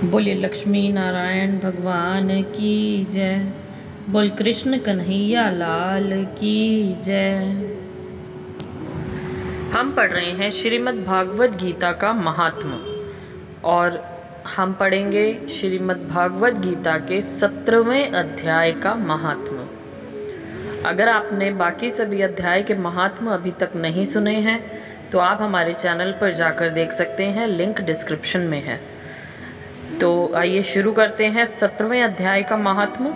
बोलिए लक्ष्मी नारायण भगवान की जय। बोल कृष्ण कन्हैया लाल की जय। हम पढ़ रहे हैं श्रीमद् भागवत गीता का महात्म और हम पढ़ेंगे श्रीमद् भागवत गीता के 17वें अध्याय का महात्म। अगर आपने बाकी सभी अध्याय के महात्म अभी तक नहीं सुने हैं तो आप हमारे चैनल पर जाकर देख सकते हैं, लिंक डिस्क्रिप्शन में है। तो आइए शुरू करते हैं 17वें अध्याय का महात्म।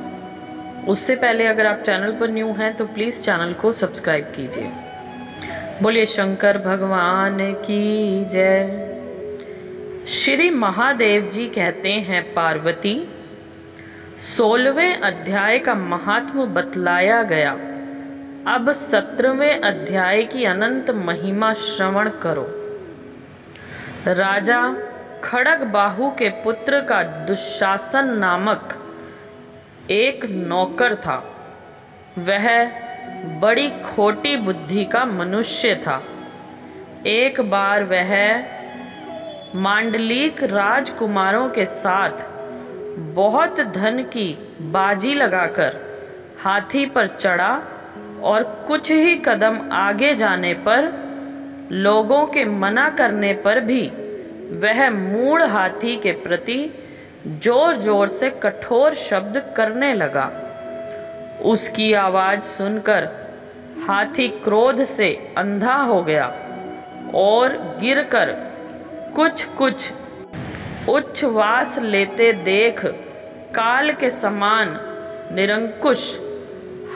उससे पहले अगर आप चैनल पर न्यू हैं तो प्लीज़ चैनल को सब्सक्राइब कीजिए। बोलिए शंकर भगवान की जय। श्री महादेव जी कहते हैं, पार्वती 16वें अध्याय का महात्म बतलाया गया। अब 17वें अध्याय की अनंत महिमा श्रवण करो। राजा खड़गबाहु के पुत्र का दुशासन नामक एक नौकर था। वह बड़ी खोटी बुद्धि का मनुष्य था। एक बार वह मांडलिक राजकुमारों के साथ बहुत धन की बाजी लगाकर हाथी पर चढ़ा और कुछ ही कदम आगे जाने पर लोगों के मना करने पर भी वह मूढ़ हाथी के प्रति जोर जोर से कठोर शब्द करने लगा। उसकी आवाज सुनकर हाथी क्रोध से अंधा हो गया और गिरकर कुछ उच्छ्वास लेते देख काल के समान निरंकुश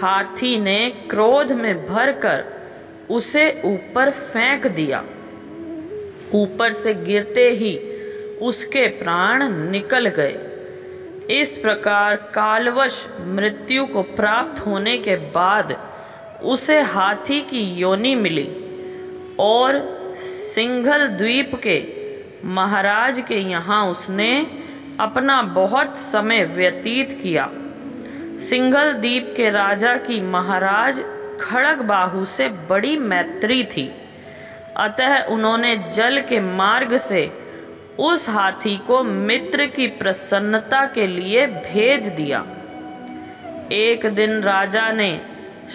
हाथी ने क्रोध में भरकर उसे ऊपर फेंक दिया। ऊपर से गिरते ही उसके प्राण निकल गए। इस प्रकार कालवश मृत्यु को प्राप्त होने के बाद उसे हाथी की योनि मिली और सिंघल द्वीप के महाराज के यहाँ उसने अपना बहुत समय व्यतीत किया। सिंघल द्वीप के राजा की महाराज खड़गबाहु से बड़ी मैत्री थी, अतः उन्होंने जल के मार्ग से उस हाथी को मित्र की प्रसन्नता के लिए भेज दिया। एक दिन राजा ने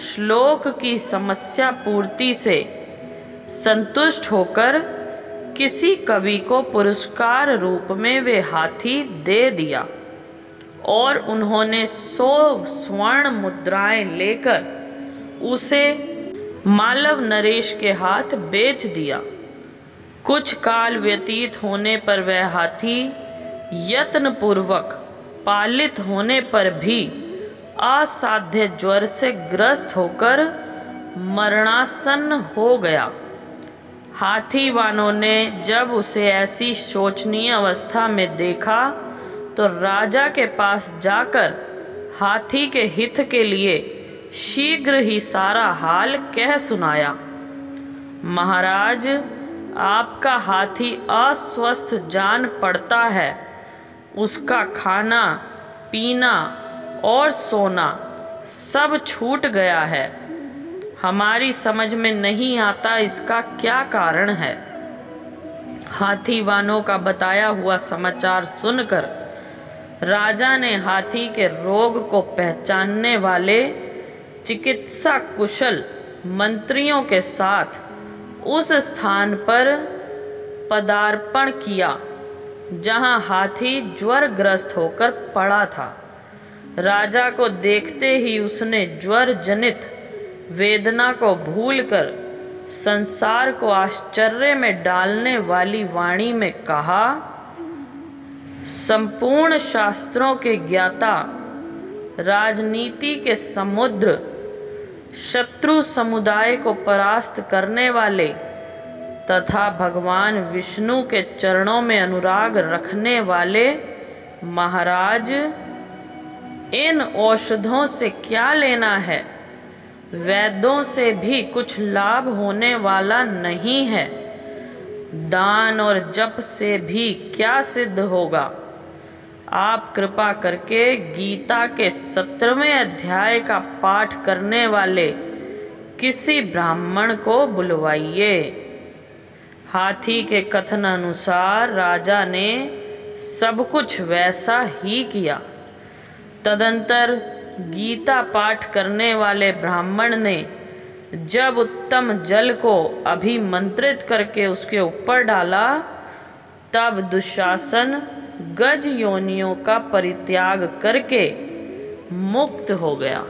श्लोक की समस्या पूर्ति से संतुष्ट होकर किसी कवि को पुरस्कार रूप में वे हाथी दे दिया और उन्होंने 100 स्वर्ण मुद्राएं लेकर उसे मालव नरेश के हाथ बेच दिया। कुछ काल व्यतीत होने पर वह हाथी यत्न पूर्वक पालित होने पर भी असाध्य ज्वर से ग्रस्त होकर मरणासन्न हो गया। हाथी वालों ने जब उसे ऐसी शोचनीय अवस्था में देखा तो राजा के पास जाकर हाथी के हित के लिए शीघ्र ही सारा हाल कह सुनाया। महाराज, आपका हाथी अस्वस्थ जान पड़ता है। उसका खाना पीना और सोना सब छूट गया है। हमारी समझ में नहीं आता इसका क्या कारण है। हाथी वालों का बताया हुआ समाचार सुनकर राजा ने हाथी के रोग को पहचानने वाले चिकित्सा कुशल मंत्रियों के साथ उस स्थान पर पदार्पण किया जहां हाथी ज्वरग्रस्त होकर पड़ा था। राजा को देखते ही उसने ज्वर जनित वेदना को भूलकर संसार को आश्चर्य में डालने वाली वाणी में कहा, संपूर्ण शास्त्रों के ज्ञाता, राजनीति के समुद्र, शत्रु समुदाय को परास्त करने वाले तथा भगवान विष्णु के चरणों में अनुराग रखने वाले महाराज, इन औषधों से क्या लेना है। वैद्यों से भी कुछ लाभ होने वाला नहीं है। दान और जप से भी क्या सिद्ध होगा। आप कृपा करके गीता के 17वें अध्याय का पाठ करने वाले किसी ब्राह्मण को बुलवाइए। हाथी के कथन अनुसार राजा ने सब कुछ वैसा ही किया। तदंतर गीता पाठ करने वाले ब्राह्मण ने जब उत्तम जल को अभिमंत्रित करके उसके ऊपर डाला, तब दुशासन गज योनियों का परित्याग करके मुक्त हो गया।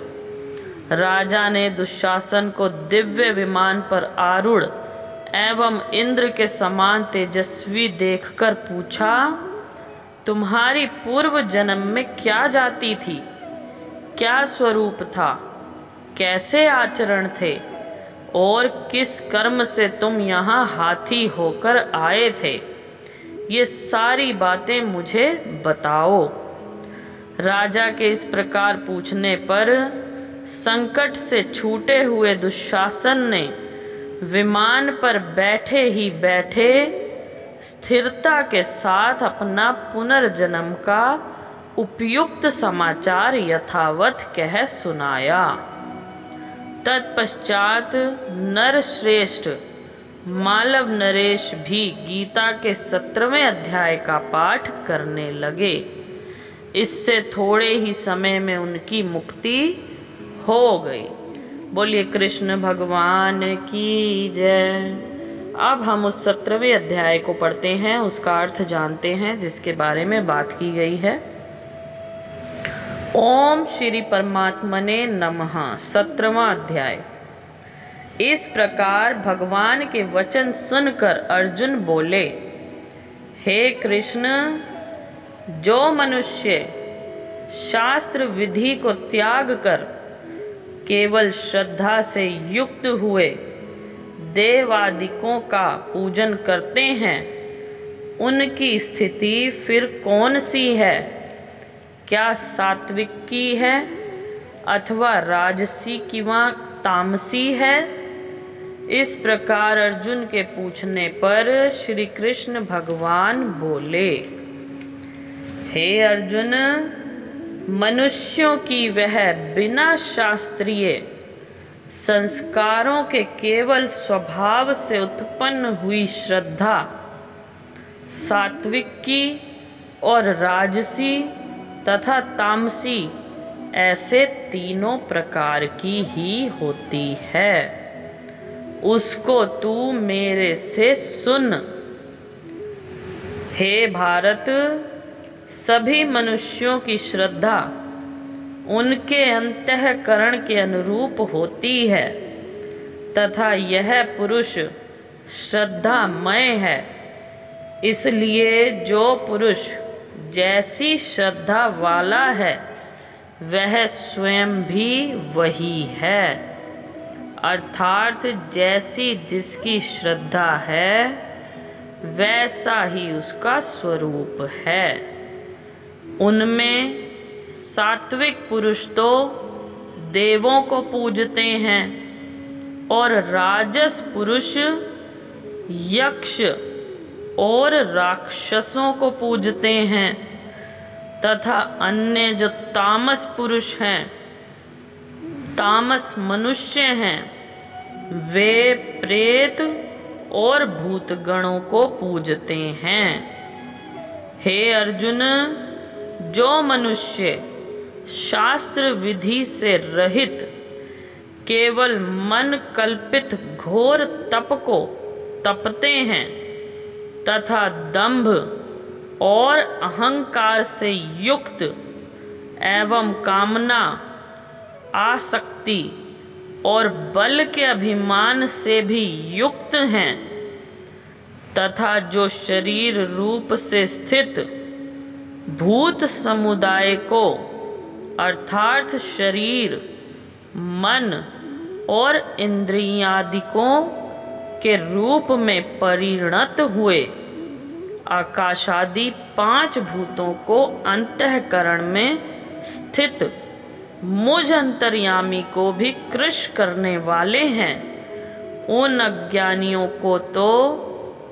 राजा ने दुशासन को दिव्य विमान पर आरूढ़ एवं इंद्र के समान तेजस्वी देखकर पूछा, तुम्हारी पूर्व जन्म में क्या जाति थी, क्या स्वरूप था, कैसे आचरण थे और किस कर्म से तुम यहाँ हाथी होकर आए थे, ये सारी बातें मुझे बताओ। राजा के इस प्रकार पूछने पर संकट से छूटे हुए दुशासन ने विमान पर बैठे ही बैठे स्थिरता के साथ अपना पुनर्जन्म का उपयुक्त समाचार यथावत कह सुनाया। तत्पश्चात नरश्रेष्ठ मालव नरेश भी गीता के 17वें अध्याय का पाठ करने लगे। इससे थोड़े ही समय में उनकी मुक्ति हो गई। बोलिए कृष्ण भगवान की जय। अब हम उस 17वें अध्याय को पढ़ते हैं, उसका अर्थ जानते हैं जिसके बारे में बात की गई है। ओम श्री परमात्मने नमः। 17वां अध्याय। इस प्रकार भगवान के वचन सुनकर अर्जुन बोले, हे कृष्ण, जो मनुष्य शास्त्र विधि को त्याग कर केवल श्रद्धा से युक्त हुए देवादिकों का पूजन करते हैं, उनकी स्थिति फिर कौन सी है? क्या सात्विक की है अथवा राजसी की व तामसी है? इस प्रकार अर्जुन के पूछने पर श्री कृष्ण भगवान बोले, हे अर्जुन, मनुष्यों की वह बिना शास्त्रीय संस्कारों के केवल स्वभाव से उत्पन्न हुई श्रद्धा सात्विक की और राजसी तथा तामसी ऐसे तीनों प्रकार की ही होती है। उसको तू मेरे से सुन। हे भारत, सभी मनुष्यों की श्रद्धा उनके अंतःकरण के अनुरूप होती है तथा यह पुरुष श्रद्धामय है। इसलिए जो पुरुष जैसी श्रद्धा वाला है वह स्वयं भी वही है, अर्थात जैसी जिसकी श्रद्धा है वैसा ही उसका स्वरूप है। उनमें सात्विक पुरुष तो देवों को पूजते हैं और राजस पुरुष यक्ष और राक्षसों को पूजते हैं तथा अन्य जो तामस पुरुष हैं, तामस मनुष्य हैं, वे प्रेत और भूतगणों को पूजते हैं। हे अर्जुन, जो मनुष्य शास्त्र विधि से रहित केवल मन कल्पित घोर तप को तपते हैं तथा दंभ और अहंकार से युक्त एवं कामना, आसक्ति और बल के अभिमान से भी युक्त हैं तथा जो शरीर रूप से स्थित भूत समुदाय को अर्थात शरीर, मन और इंद्रियादिकों के रूप में परिणत हुए आकाशादि 5 भूतों को अंतःकरण में स्थित मुझ अंतर्यामी को भी कृश करने वाले हैं, उन अज्ञानियों को तो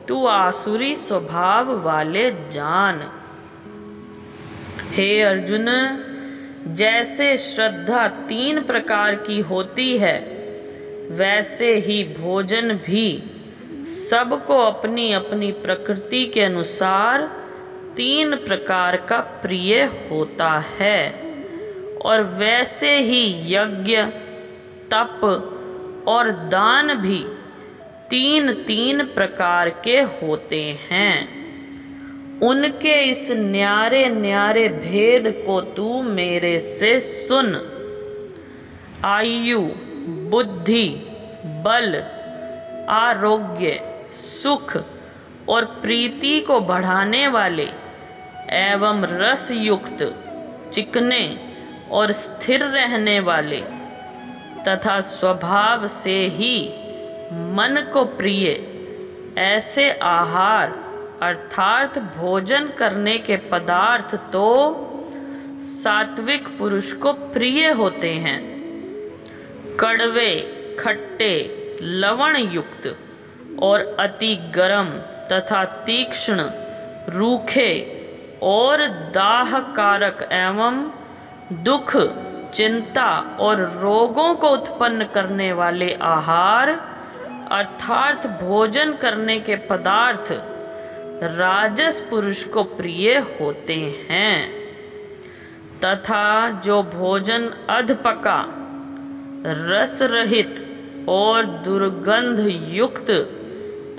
तू आसुरी स्वभाव वाले जान। हे अर्जुन, जैसे श्रद्धा 3 प्रकार की होती है वैसे ही भोजन भी सबको अपनी अपनी प्रकृति के अनुसार 3 प्रकार का प्रिय होता है, और वैसे ही यज्ञ, तप और दान भी 3-3 प्रकार के होते हैं। उनके इस न्यारे न्यारे भेद को तू मेरे से सुन। आयु, बुद्धि, बल, आरोग्य, सुख और प्रीति को बढ़ाने वाले एवं रस युक्त, चिकने और स्थिर रहने वाले तथा स्वभाव से ही मन को प्रिय ऐसे आहार अर्थात भोजन करने के पदार्थ तो सात्विक पुरुष को प्रिय होते हैं। कड़वे, खट्टे, लवण युक्त और अति गर्म तथा तीक्ष्ण, रूखे और दाहकारक एवं दुख, चिंता और रोगों को उत्पन्न करने वाले आहार अर्थात भोजन करने के पदार्थ राजस पुरुष को प्रिय होते हैं, तथा जो भोजन अधपका, रस रहित और दुर्गंध युक्त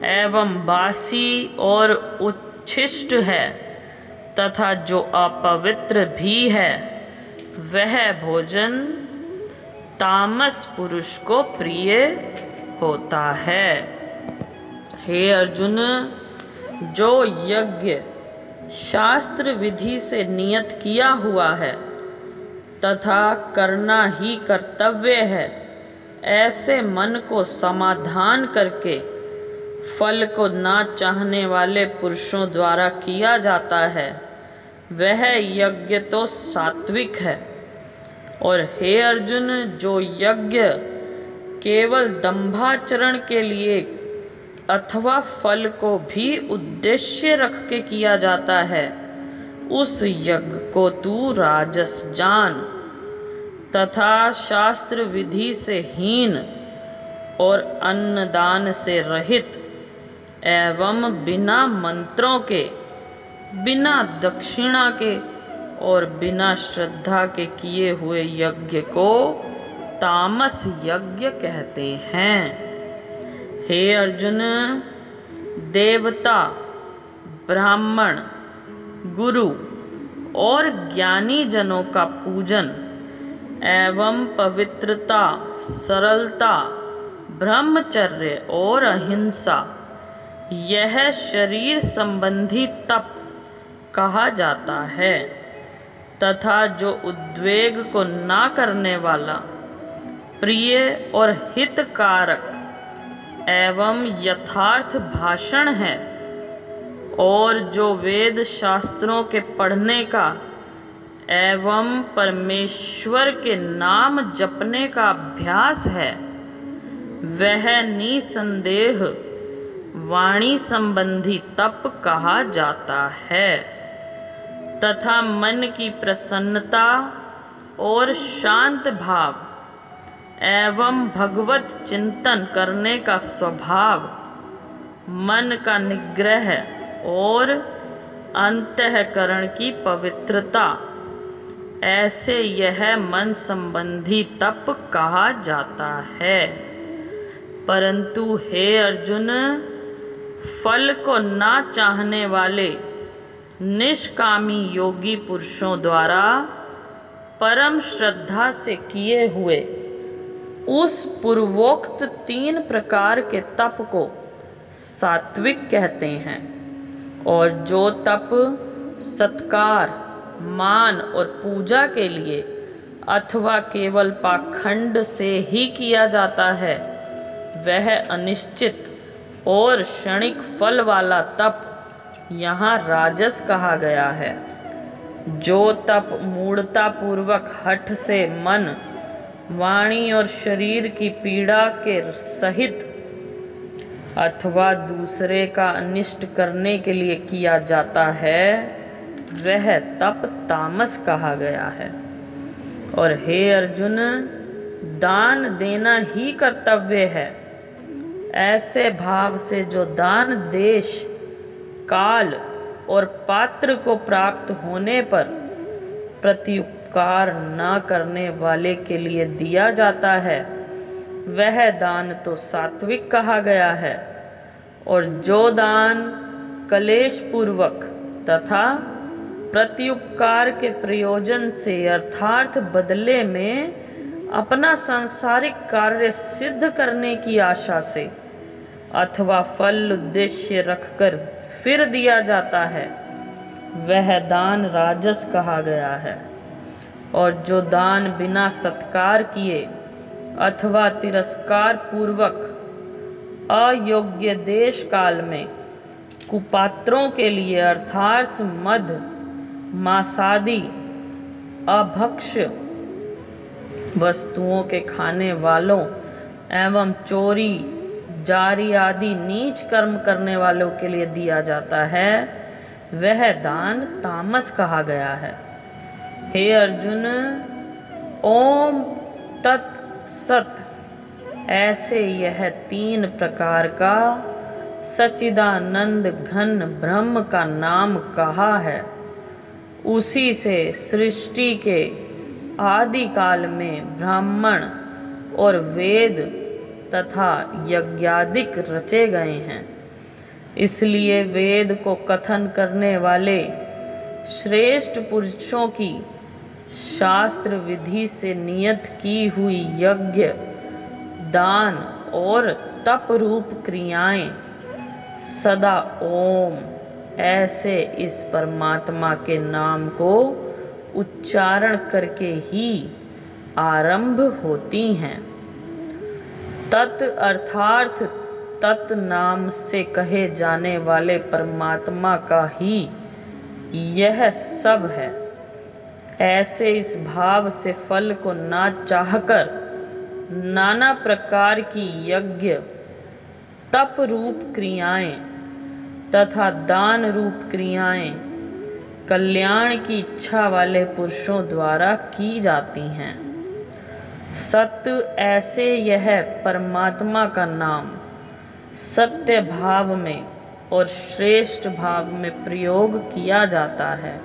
एवं बासी और उच्छिष्ट है तथा जो अपवित्र भी है, वह भोजन तामस पुरुष को प्रिय होता है। हे अर्जुन, जो यज्ञ शास्त्र विधि से नियत किया हुआ है तथा करना ही कर्तव्य है, ऐसे मन को समाधान करके फल को ना चाहने वाले पुरुषों द्वारा किया जाता है, वह यज्ञ तो सात्विक है। और हे अर्जुन, जो यज्ञ केवल दंभाचरण के लिए अथवा फल को भी उद्देश्य रख के किया जाता है, उस यज्ञ को तू राजस जान, तथा शास्त्र विधि से हीन और अन्नदान से रहित एवं बिना मंत्रों के, बिना दक्षिणा के और बिना श्रद्धा के किए हुए यज्ञ को तामस यज्ञ कहते हैं। हे अर्जुन, देवता, ब्राह्मण, गुरु और ज्ञानी जनों का पूजन एवं पवित्रता, सरलता, ब्रह्मचर्य और अहिंसा, यह शरीर संबंधी तप कहा जाता है, तथा जो उद्वेग को ना करने वाला, प्रिय और हितकारक एवं यथार्थ भाषण है, और जो वेद शास्त्रों के पढ़ने का एवं परमेश्वर के नाम जपने का अभ्यास है, वह निसंदेह वाणी संबंधी तप कहा जाता है, तथा मन की प्रसन्नता और शांत भाव एवं भगवत चिंतन करने का स्वभाव, मन का निग्रह और अंतःकरण की पवित्रता, ऐसे यह मन संबंधी तप कहा जाता है। परंतु हे अर्जुन, फल को ना चाहने वाले निष्कामी योगी पुरुषों द्वारा परम श्रद्धा से किए हुए उस पूर्वोक्त 3 प्रकार के तप को सात्विक कहते हैं, और जो तप सत्कार, मान और पूजा के लिए अथवा केवल पाखंड से ही किया जाता है, वह अनिश्चित और क्षणिक फल वाला तप यहाँ राजस कहा गया है। जो तप मूढ़ता पूर्वक हठ से मन, वाणी और शरीर की पीड़ा के सहित अथवा दूसरे का अनिष्ट करने के लिए किया जाता है, वह तप तामस कहा गया है। और हे अर्जुन, दान देना ही कर्तव्य है, ऐसे भाव से जो दान देश, काल और पात्र को प्राप्त होने पर प्रत्युपकार न करने वाले के लिए दिया जाता है, वह दान तो सात्विक कहा गया है। और जो दान कलेश पूर्वक तथा प्रत्युपकार के प्रयोजन से अर्थात बदले में अपना सांसारिक कार्य सिद्ध करने की आशा से अथवा फल उद्देश्य रखकर फिर दिया जाता है, वह दान राजस कहा गया है। और जो दान बिना सत्कार किए अथवा तिरस्कार पूर्वक अयोग्य देश काल में कुपात्रों के लिए अर्थात मद मांसादि अभक्ष्य वस्तुओं के खाने वालों एवं चोरी जारी आदि नीच कर्म करने वालों के लिए दिया जाता है, वह दान तामस कहा गया है। हे अर्जुन, ओम तत्सत ऐसे यह 3 प्रकार का सच्चिदानंद घन ब्रह्म का नाम कहा है। उसी से सृष्टि के आदि काल में ब्राह्मण और वेद तथा यज्ञादिक रचे गए हैं। इसलिए वेद को कथन करने वाले श्रेष्ठ पुरुषों की शास्त्र विधि से नियत की हुई यज्ञ, दान और तप रूप क्रियाएं सदा ओम ऐसे इस परमात्मा के नाम को उच्चारण करके ही आरंभ होती हैं। तत् अर्थात तत् नाम से कहे जाने वाले परमात्मा का ही यह सब है। ऐसे इस भाव से फल को ना चाहकर नाना प्रकार की यज्ञ, तप रूप क्रियाएं तथा दान रूप क्रियाएं कल्याण की इच्छा वाले पुरुषों द्वारा की जाती हैं। सत्य ऐसे यह परमात्मा का नाम सत्य भाव में और श्रेष्ठ भाव में प्रयोग किया जाता है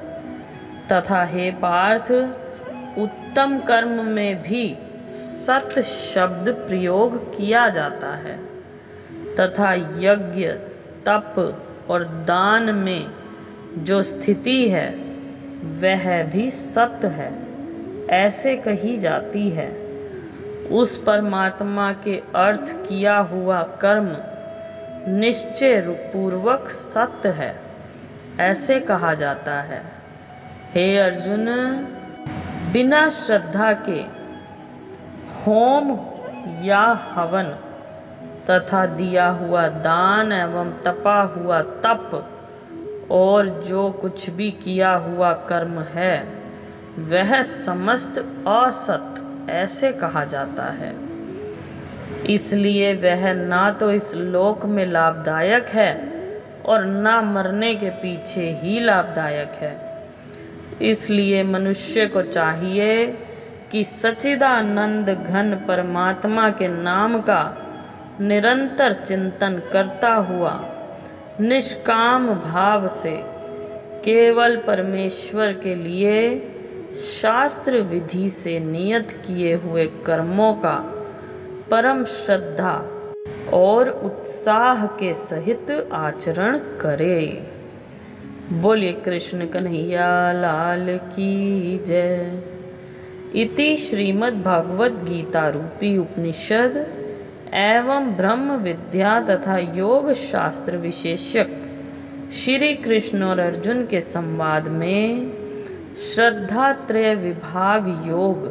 तथा हे पार्थ, उत्तम कर्म में भी सत्य शब्द प्रयोग किया जाता है तथा यज्ञ, तप और दान में जो स्थिति है वह भी सत्य है ऐसे कही जाती है। उस परमात्मा के अर्थ किया हुआ कर्म निश्चय पूर्वक सत्य है ऐसे कहा जाता है। हे अर्जुन, बिना श्रद्धा के होम या हवन तथा दिया हुआ दान एवं तपा हुआ तप और जो कुछ भी किया हुआ कर्म है वह समस्त असत ऐसे कहा जाता है। इसलिए वह ना तो इस लोक में लाभदायक है और ना मरने के पीछे ही लाभदायक है। इसलिए मनुष्य को चाहिए कि सच्चिदानंद घन परमात्मा के नाम का निरंतर चिंतन करता हुआ निष्काम भाव से केवल परमेश्वर के लिए शास्त्र विधि से नियत किए हुए कर्मों का परम श्रद्धा और उत्साह के सहित आचरण करे। बोलिए कृष्ण कन्हैया लाल की जय। इति श्रीमद् भागवत गीता रूपी उपनिषद एवं ब्रह्म विद्या तथा योग शास्त्र विशेषक श्री कृष्ण और अर्जुन के संवाद में श्रद्धा त्रय विभाग योग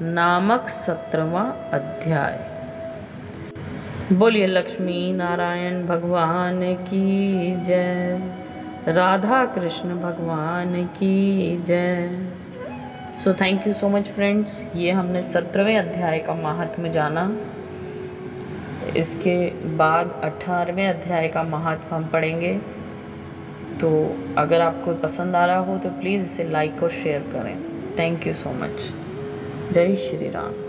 नामक 17वां अध्याय। बोलिए लक्ष्मी नारायण भगवान की जय, राधा कृष्ण भगवान की जय। So thank you so much friends. ये हमने 17वें अध्याय का महात्म्य जाना। इसके बाद 18वें अध्याय का महात्म्य हम पढ़ेंगे। तो अगर आपको पसंद आ रहा हो तो प्लीज़ इसे लाइक और शेयर करें। Thank you so much. जय श्री राम।